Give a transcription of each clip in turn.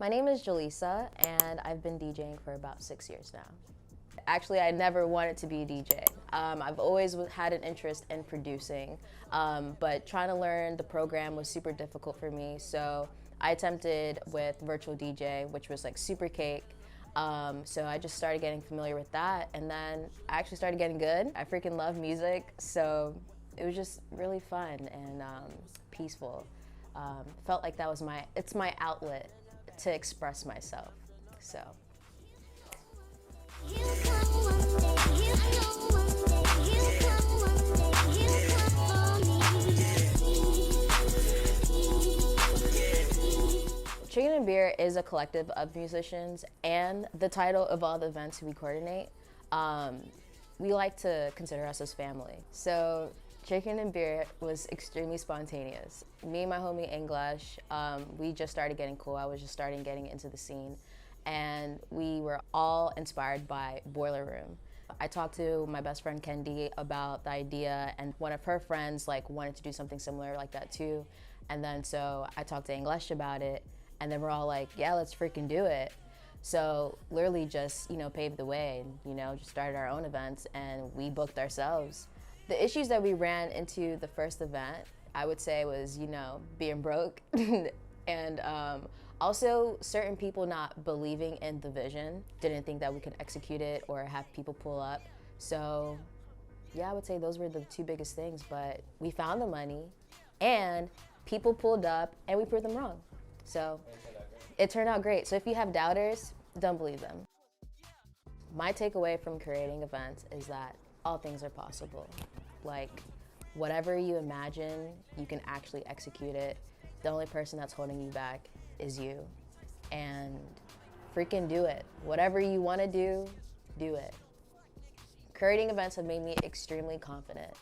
My name is Jaleesa, and I've been DJing for about 6 years now. Actually, I never wanted to be a DJ. I've always had an interest in producing, but trying to learn the program was super difficult for me, so I attempted with virtual DJ, which was like super cake. So I just started getting familiar with that, and then I actually started getting good. I freaking love music, so it was just really fun and peaceful. Felt like that was it's my outlet to express myself, so. CHKN BEER is a collective of musicians and the title of all the events we coordinate. We like to consider us as family. So CHKN BEER was extremely spontaneous. Me and my homie Anglesh, we just started getting cool. I was just starting getting into the scene. And we were all inspired by Boiler Room. I talked to my best friend Kendi about the idea, and one of her friends wanted to do something similar like that too. And then so I talked to Anglesh about it, and then we're all like, yeah, let's freaking do it. So literally just, paved the way and, just started our own events, and we booked ourselves. The issues that we ran into the first event, I would say was, being broke and also certain people not believing in the vision, didn't think that we could execute it or have people pull up. So yeah, I would say those were the two biggest things, but we found the money and people pulled up and we proved them wrong. So it turned out great. So if you have doubters, don't believe them. My takeaway from creating events is that all things are possible. Like, whatever you imagine, you can actually execute it. The only person that's holding you back is you. And freaking do it. Whatever you want to do, do it. Creating events have made me extremely confident.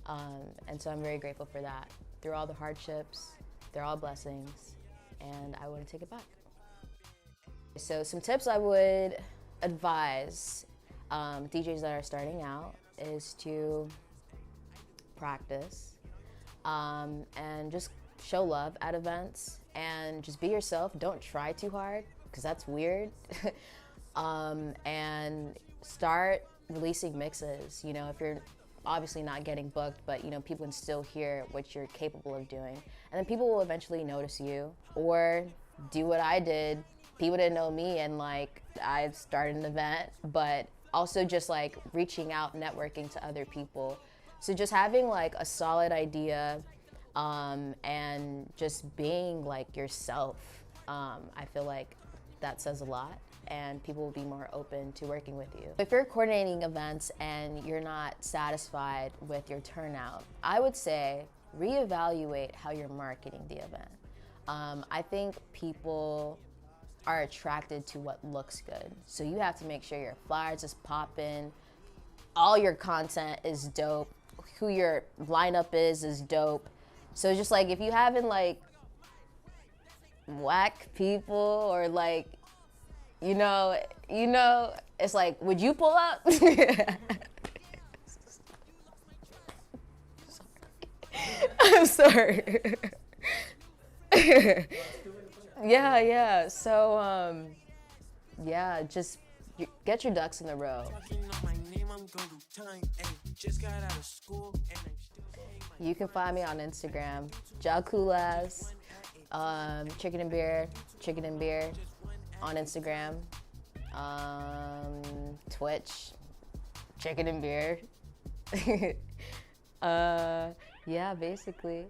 And so I'm very grateful for that. Through all the hardships, they're all blessings, and I wouldn't take it back. So some tips I would advise DJs that are starting out is to practice and just show love at events and just be yourself. Don't try too hard because that's weird. And start releasing mixes. If you're obviously not getting booked, but people can still hear what you're capable of doing, and then people will eventually notice you. Or do what I did. People didn't know me, and I started an event, but also just reaching out, networking to other people. So just having a solid idea and just being yourself, I feel like that says a lot, and people will be more open to working with you. If you're coordinating events and you're not satisfied with your turnout, I would say reevaluate how you're marketing the event. I think people are attracted to what looks good. So you have to make sure your flyers is popping, all your content is dope, who your lineup is dope. So just if you haven't whack people or it's would you pull up? I'm sorry. Yeah. So, yeah, just get your ducks in the row. You can find me on Instagram, JAHCOOLASS, CHKN BEER on Instagram, Twitch, CHKN BEER. Yeah, basically.